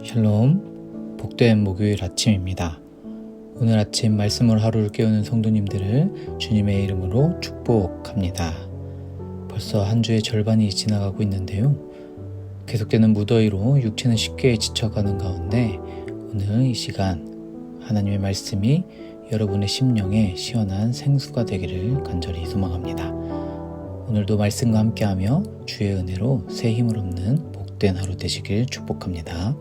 샬롬, 복된 목요일 아침입니다. 오늘 아침 말씀으로 하루를 깨우는 성도님들을 주님의 이름으로 축복합니다. 벌써 한 주의 절반이 지나가고 있는데요. 계속되는 무더위로 육체는 쉽게 지쳐가는 가운데 오늘 이 시간 하나님의 말씀이 여러분의 심령에 시원한 생수가 되기를 간절히 소망합니다. 오늘도 말씀과 함께하며 주의 은혜로 새 힘을 얻는 복된 하루 되시길 축복합니다.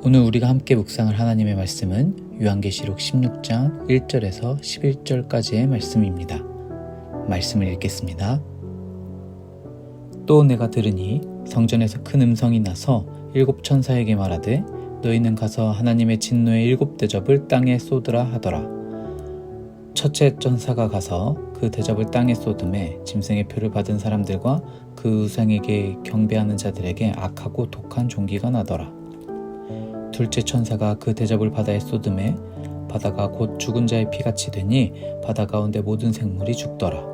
오늘 우리가 함께 묵상할 하나님의 말씀은 요한계시록 16장 1절에서 11절까지의 말씀입니다. 말씀을 읽겠습니다. 또 내가 들으니 성전에서 큰 음성이 나서 7 천사에게 말하되 너희는 가서 하나님의 진노의 7 대접을 땅에 쏟으라 하더라. 첫째 천사가 가서 그 대접을 땅에 쏟음에 짐승의 표를 받은 사람들과 그 우상에게 경배하는 자들에게 악하고 독한 종기가 나더라. 둘째 천사가 그 대접을 바다에 쏟음에 바다가 곧 죽은 자의 피같이 되니 바다 가운데 모든 생물이 죽더라.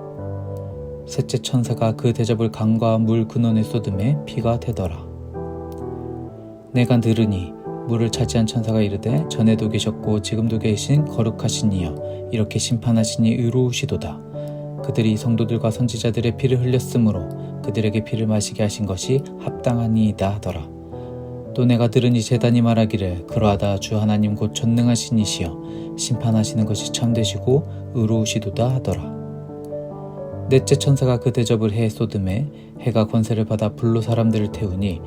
셋째 천사가 그 대접을 강과 물 근원에 쏟음에 피가 되더라. 내가 들으니 물을 차지한 천사가 이르되 전에도 계셨고 지금도 계신 거룩하신 이여 이렇게 심판하시니 의로우시도다. 그들이 성도들과 선지자들의 피를 흘렸으므로 그들에게 피를 마시게 하신 것이 합당하니이다 하더라. 또 내가 들으니 제단이 말하기를 그러하다 주 하나님 곧 전능하신 이시여 심판하시는 것이 참되시고 의로우시도다 하더라. 넷째 천사가 그 대접을 해에 쏟음에 해가 권세를 받아 불로 사람들을 태우니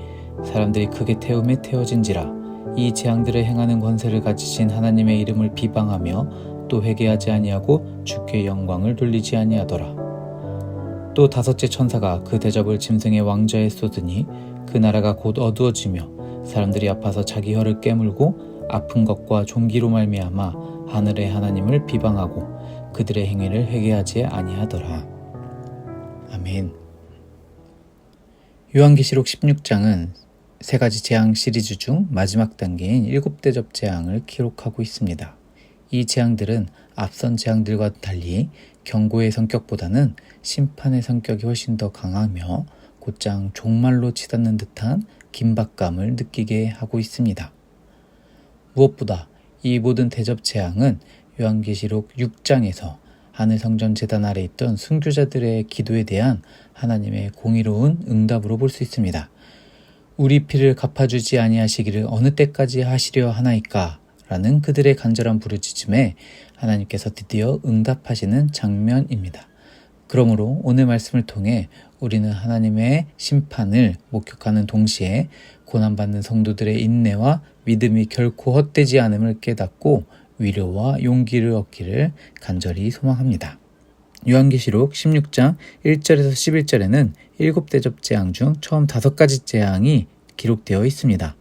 사람들이 크게 태움에 태워진지라. 이 재앙들을 행하는 권세를 가지신 하나님의 이름을 비방하며 또 회개하지 아니하고 주께 영광을 돌리지 아니하더라. 또 다섯째 천사가 그 대접을 짐승의 왕좌에 쏟으니 그 나라가 곧 어두워지며 사람들이 아파서 자기 혀를 깨물고 아픈 것과 종기로 말미암아 하늘의 하나님을 비방하고 그들의 행위를 회개하지 아니하더라. 아멘. 요한계시록 16장은 세 가지 재앙 시리즈 중 마지막 단계인 7 대접 재앙을 기록하고 있습니다. 이 재앙들은 앞선 재앙들과 달리 경고의 성격보다는 심판의 성격이 훨씬 더 강하며 곧장 종말로 치닫는 듯한 긴박감을 느끼게 하고 있습니다. 무엇보다 이 모든 대접 재앙은 요한계시록 6장에서 하늘 성전 제단 아래 있던 순교자들의 기도에 대한 하나님의 공의로운 응답으로 볼 수 있습니다. 우리 피를 갚아주지 아니하시기를 어느 때까지 하시려 하나이까? 라는 그들의 간절한 부르짖음에 하나님께서 드디어 응답하시는 장면입니다. 그러므로 오늘 말씀을 통해 우리는 하나님의 심판을 목격하는 동시에 고난받는 성도들의 인내와 믿음이 결코 헛되지 않음을 깨닫고 위로와 용기를 얻기를 간절히 소망합니다. 요한계시록 16장 1절에서 11절에는 7 대접 재앙 중 처음 5가지 재앙이 기록되어 있습니다.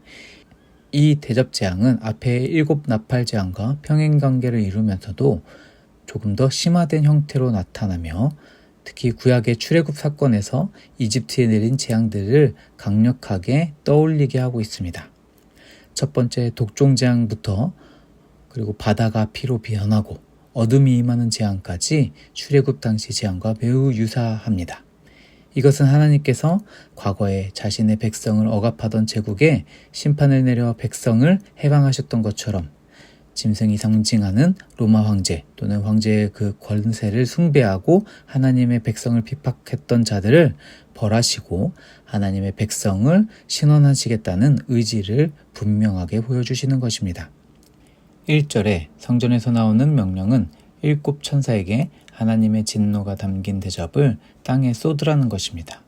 이 대접 재앙은 앞에 7 나팔 재앙과 평행관계를 이루면서도 조금 더 심화된 형태로 나타나며 특히 구약의 출애굽 사건에서 이집트에 내린 재앙들을 강력하게 떠올리게 하고 있습니다. 첫 번째 독종 재앙부터 그리고 바다가 피로 변하고 어둠이 임하는 재앙까지 출애굽 당시 재앙과 매우 유사합니다. 이것은 하나님께서 과거에 자신의 백성을 억압하던 제국에 심판을 내려 백성을 해방하셨던 것처럼 짐승이 상징하는 로마 황제 또는 황제의 그 권세를 숭배하고 하나님의 백성을 핍박했던 자들을 벌하시고 하나님의 백성을 신원하시겠다는 의지를 분명하게 보여주시는 것입니다. 1절에 성전에서 나오는 명령은 7 천사에게 하나님의 진노가 담긴 대접을 땅에 쏟으라는 것입니다.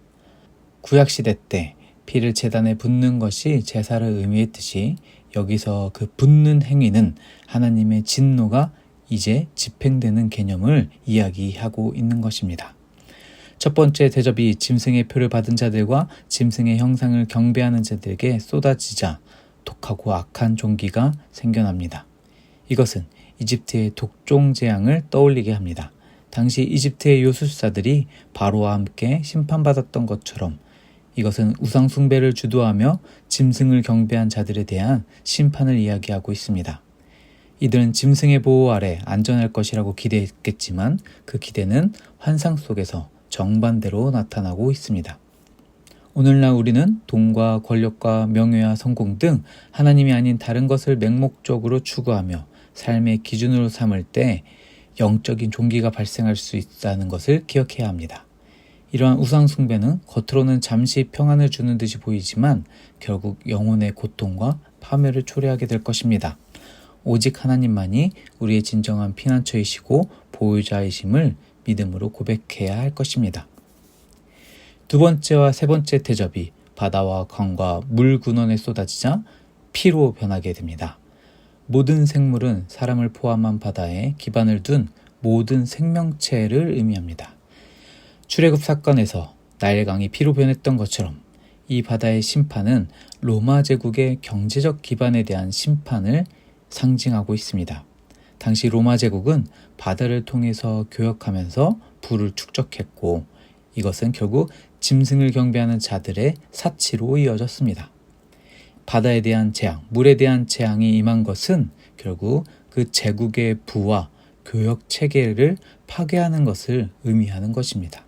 구약시대 때 피를 제단에 붓는 것이 제사를 의미했듯이 여기서 그 붓는 행위는 하나님의 진노가 이제 집행되는 개념을 이야기하고 있는 것입니다. 첫 번째 대접이 짐승의 표를 받은 자들과 짐승의 형상을 경배하는 자들에게 쏟아지자 독하고 악한 종기가 생겨납니다. 이것은 이집트의 독종 재앙을 떠올리게 합니다. 당시 이집트의 요술사들이 바로와 함께 심판받았던 것처럼 이것은 우상 숭배를 주도하며 짐승을 경배한 자들에 대한 심판을 이야기하고 있습니다. 이들은 짐승의 보호 아래 안전할 것이라고 기대했겠지만 그 기대는 환상 속에서 정반대로 나타나고 있습니다. 오늘날 우리는 돈과 권력과 명예와 성공 등 하나님이 아닌 다른 것을 맹목적으로 추구하며 삶의 기준으로 삼을 때 영적인 종기가 발생할 수 있다는 것을 기억해야 합니다. 이러한 우상 숭배는 겉으로는 잠시 평안을 주는 듯이 보이지만 결국 영혼의 고통과 파멸을 초래하게 될 것입니다. 오직 하나님만이 우리의 진정한 피난처이시고 보호자이심을 믿음으로 고백해야 할 것입니다. 두 번째와 세 번째 대접이 바다와 강과 물 근원에 쏟아지자 피로 변하게 됩니다. 모든 생물은 사람을 포함한 바다에 기반을 둔 모든 생명체를 의미합니다. 출애굽 사건에서 나일강이 피로 변했던 것처럼 이 바다의 심판은 로마 제국의 경제적 기반에 대한 심판을 상징하고 있습니다. 당시 로마 제국은 바다를 통해서 교역하면서 부를 축적했고 이것은 결국 짐승을 경배하는 자들의 사치로 이어졌습니다. 바다에 대한 재앙, 물에 대한 재앙이 임한 것은 결국 그 제국의 부와 교역 체계를 파괴하는 것을 의미하는 것입니다.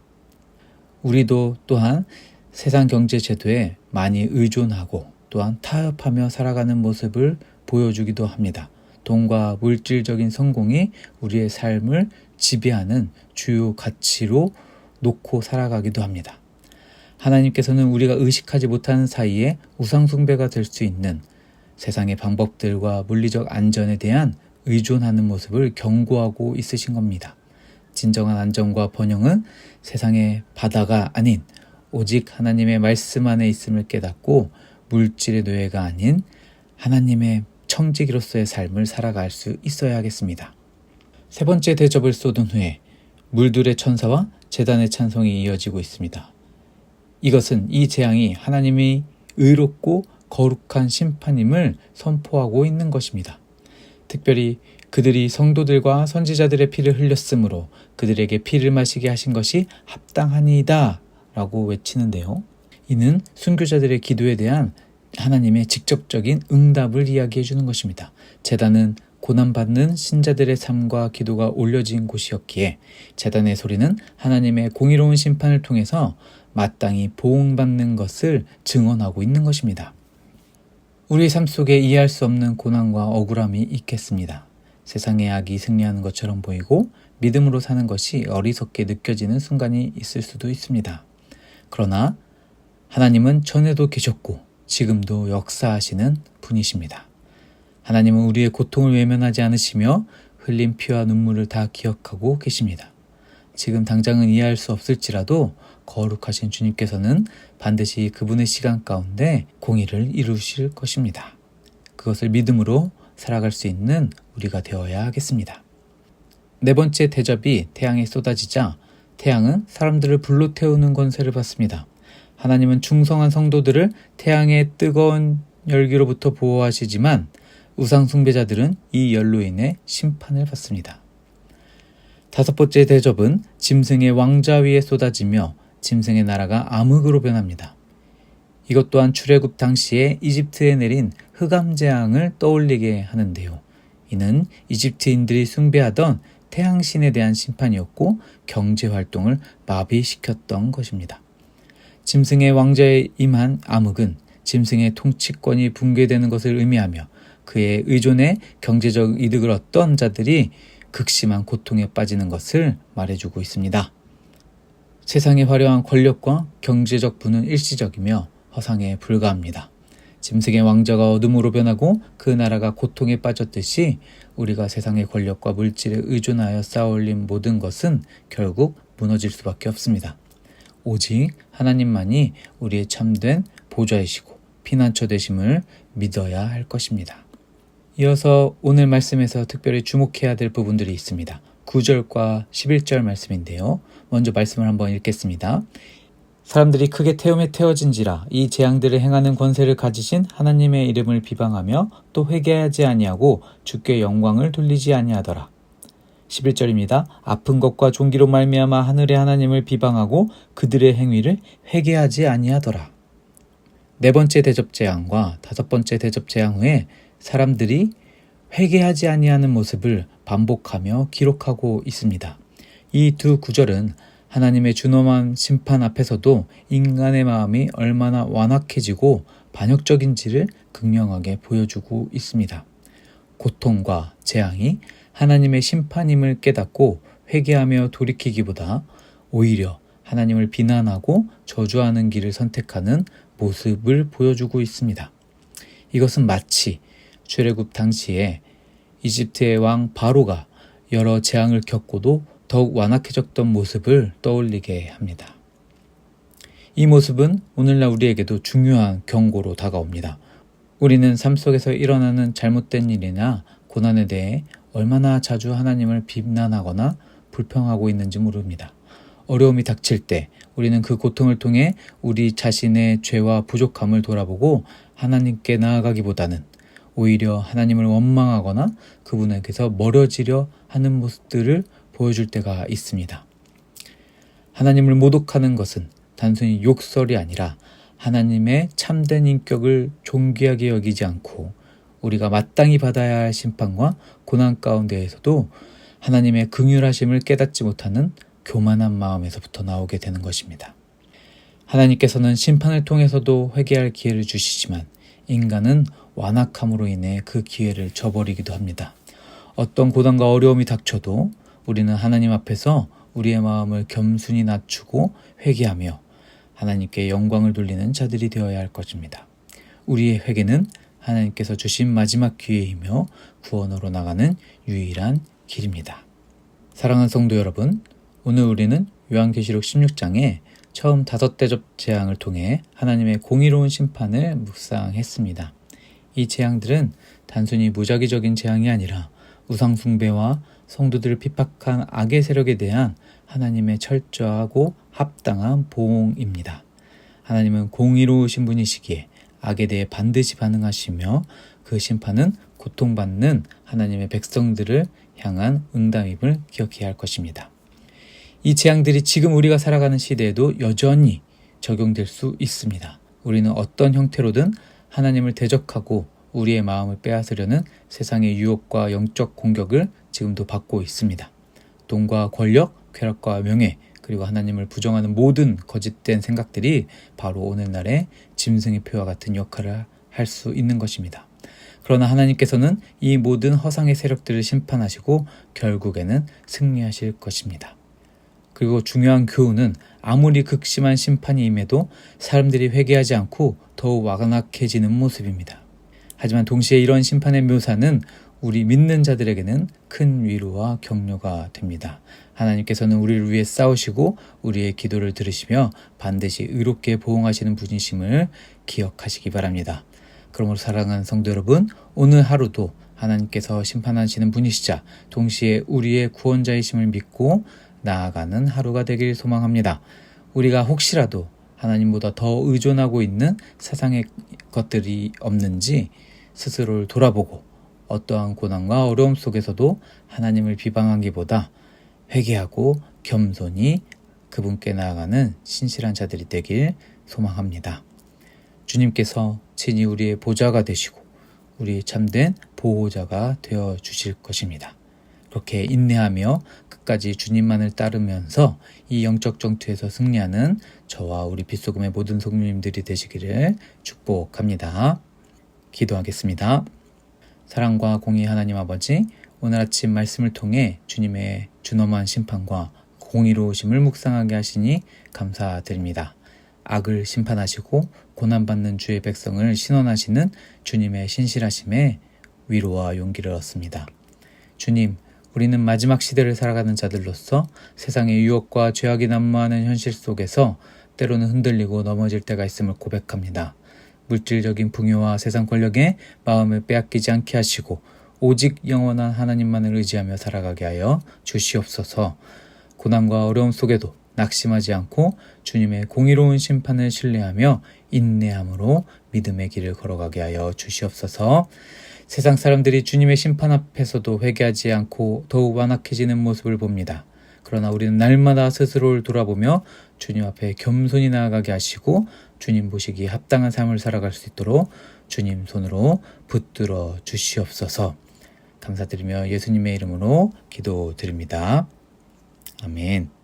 우리도 또한 세상 경제 제도에 많이 의존하고 또한 타협하며 살아가는 모습을 보여주기도 합니다. 돈과 물질적인 성공이 우리의 삶을 지배하는 주요 가치로 놓고 살아가기도 합니다. 하나님께서는 우리가 의식하지 못하는 사이에 우상숭배가 될 수 있는 세상의 방법들과 물리적 안전에 대한 의존하는 모습을 경고하고 있으신 겁니다. 진정한 안정과 번영은 세상의 바다가 아닌 오직 하나님의 말씀 안에 있음을 깨닫고 물질의 노예가 아닌 하나님의 청지기로서의 삶을 살아갈 수 있어야 하겠습니다. 세 번째 대접을 쏟은 후에 물들의 천사와 제단의 찬송이 이어지고 있습니다. 이것은 이 재앙이 하나님이 의롭고 거룩한 심판임을 선포하고 있는 것입니다. 특별히 그들이 성도들과 선지자들의 피를 흘렸으므로 그들에게 피를 마시게 하신 것이 합당하니이다 라고 외치는데요. 이는 순교자들의 기도에 대한 하나님의 직접적인 응답을 이야기해 주는 것입니다. 제단은 고난받는 신자들의 삶과 기도가 올려진 곳이었기에 제단의 소리는 하나님의 공의로운 심판을 통해서 마땅히 보응받는 것을 증언하고 있는 것입니다. 우리의 삶 속에 이해할 수 없는 고난과 억울함이 있겠습니다. 세상의 악이 승리하는 것처럼 보이고 믿음으로 사는 것이 어리석게 느껴지는 순간이 있을 수도 있습니다. 그러나 하나님은 전에도 계셨고 지금도 역사하시는 분이십니다. 하나님은 우리의 고통을 외면하지 않으시며 흘린 피와 눈물을 다 기억하고 계십니다. 지금 당장은 이해할 수 없을지라도 거룩하신 주님께서는 반드시 그분의 시간 가운데 공의를 이루실 것입니다. 그것을 믿음으로 살아갈 수 있는 우리가 되어야 하겠습니다. 네 번째 대접이 태양에 쏟아지자 태양은 사람들을 불로 태우는 권세를 받습니다. 하나님은 충성한 성도들을 태양의 뜨거운 열기로부터 보호하시지만 우상 숭배자들은 이 열로 인해 심판을 받습니다. 다섯 번째 대접은 짐승의 왕자 위에 쏟아지며 짐승의 나라가 암흑으로 변합니다. 이것 또한 출애굽 당시에 이집트에 내린 흑암 재앙을 떠올리게 하는데요. 이는 이집트인들이 숭배하던 태양신에 대한 심판이었고 경제 활동을 마비시켰던 것입니다. 짐승의 왕자에 임한 암흑은 짐승의 통치권이 붕괴되는 것을 의미하며 그의 의존에 경제적 이득을 얻던 자들이 극심한 고통에 빠지는 것을 말해주고 있습니다. 세상의 화려한 권력과 경제적 부는 일시적이며 허상에 불과합니다. 짐승의 왕자가 어둠으로 변하고 그 나라가 고통에 빠졌듯이 우리가 세상의 권력과 물질에 의존하여 쌓아올린 모든 것은 결국 무너질 수밖에 없습니다. 오직 하나님만이 우리의 참된 보좌이시고 피난처 되심을 믿어야 할 것입니다. 이어서 오늘 말씀에서 특별히 주목해야 될 부분들이 있습니다. 9절과 11절 말씀인데요. 먼저 말씀을 한번 읽겠습니다. 사람들이 크게 태움에 태워진지라 이 재앙들을 행하는 권세를 가지신 하나님의 이름을 비방하며 또 회개하지 아니하고 주께 영광을 돌리지 아니하더라. 11절입니다. 아픈 것과 종기로 말미암아 하늘의 하나님을 비방하고 그들의 행위를 회개하지 아니하더라. 네 번째 대접 재앙과 다섯 번째 대접 재앙 후에 사람들이 회개하지 아니하는 모습을 반복하며 기록하고 있습니다. 이 두 구절은 하나님의 준엄한 심판 앞에서도 인간의 마음이 얼마나 완악해지고 반역적인지를 극명하게 보여주고 있습니다. 고통과 재앙이 하나님의 심판임을 깨닫고 회개하며 돌이키기보다 오히려 하나님을 비난하고 저주하는 길을 선택하는 모습을 보여주고 있습니다. 이것은 마치 출애굽 당시에 이집트의 왕 바로가 여러 재앙을 겪고도 더욱 완악해졌던 모습을 떠올리게 합니다. 이 모습은 오늘날 우리에게도 중요한 경고로 다가옵니다. 우리는 삶 속에서 일어나는 잘못된 일이나 고난에 대해 얼마나 자주 하나님을 비난하거나 불평하고 있는지 모릅니다. 어려움이 닥칠 때 우리는 그 고통을 통해 우리 자신의 죄와 부족함을 돌아보고 하나님께 나아가기보다는 오히려 하나님을 원망하거나 그분에게서 멀어지려 하는 모습들을 보여줄 때가 있습니다. 하나님을 모독하는 것은 단순히 욕설이 아니라 하나님의 참된 인격을 존귀하게 여기지 않고 우리가 마땅히 받아야 할 심판과 고난 가운데에서도 하나님의 긍휼하심을 깨닫지 못하는 교만한 마음에서부터 나오게 되는 것입니다. 하나님께서는 심판을 통해서도 회개할 기회를 주시지만 인간은 완악함으로 인해 그 기회를 저버리기도 합니다. 어떤 고난과 어려움이 닥쳐도 우리는 하나님 앞에서 우리의 마음을 겸손히 낮추고 회개하며 하나님께 영광을 돌리는 자들이 되어야 할 것입니다. 우리의 회개는 하나님께서 주신 마지막 기회이며 구원으로 나가는 유일한 길입니다. 사랑하는 성도 여러분, 오늘 우리는 요한계시록 16장에 처음 5대접 재앙을 통해 하나님의 공의로운 심판을 묵상했습니다. 이 재앙들은 단순히 무작위적인 재앙이 아니라 우상 숭배와 성도들을 핍박한 악의 세력에 대한 하나님의 철저하고 합당한 보응입니다. 하나님은 공의로우신 분이시기에 악에 대해 반드시 반응하시며 그 심판은 고통받는 하나님의 백성들을 향한 응답임을 기억해야 할 것입니다. 이 재앙들이 지금 우리가 살아가는 시대에도 여전히 적용될 수 있습니다. 우리는 어떤 형태로든 하나님을 대적하고 우리의 마음을 빼앗으려는 세상의 유혹과 영적 공격을 지금도 받고 있습니다. 돈과 권력, 쾌락과 명예, 그리고 하나님을 부정하는 모든 거짓된 생각들이 바로 오늘날의 짐승의 표와 같은 역할을 할 수 있는 것입니다. 그러나 하나님께서는 이 모든 허상의 세력들을 심판하시고 결국에는 승리하실 것입니다. 그리고 중요한 교훈은 아무리 극심한 심판이 임해도 사람들이 회개하지 않고 더욱 완악해지는 모습입니다. 하지만 동시에 이런 심판의 묘사는 우리 믿는 자들에게는 큰 위로와 격려가 됩니다. 하나님께서는 우리를 위해 싸우시고 우리의 기도를 들으시며 반드시 의롭게 보응하시는 분이심을 기억하시기 바랍니다. 그러므로 사랑하는 성도 여러분, 오늘 하루도 하나님께서 심판하시는 분이시자 동시에 우리의 구원자이심을 믿고 나아가는 하루가 되길 소망합니다. 우리가 혹시라도 하나님보다 더 의존하고 있는 세상의 것들이 없는지 스스로를 돌아보고 어떠한 고난과 어려움 속에서도 하나님을 비방하기보다 회개하고 겸손히 그분께 나아가는 신실한 자들이 되길 소망합니다. 주님께서 친히 우리의 보좌가 되시고 우리의 참된 보호자가 되어 주실 것입니다. 그렇게 인내하며 끝까지 주님만을 따르면서 이 영적 전투에서 승리하는 저와 우리 빗소금의 모든 성도님들이 되시기를 축복합니다. 기도하겠습니다. 사랑과 공의 하나님 아버지, 오늘 아침 말씀을 통해 주님의 준엄한 심판과 공의로우심을 묵상하게 하시니 감사드립니다. 악을 심판하시고 고난받는 주의 백성을 신원하시는 주님의 신실하심에 위로와 용기를 얻습니다. 주님, 우리는 마지막 시대를 살아가는 자들로서 세상의 유혹과 죄악이 난무하는 현실 속에서 때로는 흔들리고 넘어질 때가 있음을 고백합니다. 물질적인 풍요와 세상 권력에 마음을 빼앗기지 않게 하시고 오직 영원한 하나님만을 의지하며 살아가게 하여 주시옵소서. 고난과 어려움 속에도 낙심하지 않고 주님의 공의로운 심판을 신뢰하며 인내함으로 믿음의 길을 걸어가게 하여 주시옵소서. 세상 사람들이 주님의 심판 앞에서도 회개하지 않고 더욱 완악해지는 모습을 봅니다. 그러나 우리는 날마다 스스로를 돌아보며 주님 앞에 겸손히 나아가게 하시고 주님 보시기에 합당한 삶을 살아갈 수 있도록 주님 손으로 붙들어 주시옵소서. 감사드리며 예수님의 이름으로 기도드립니다. 아멘.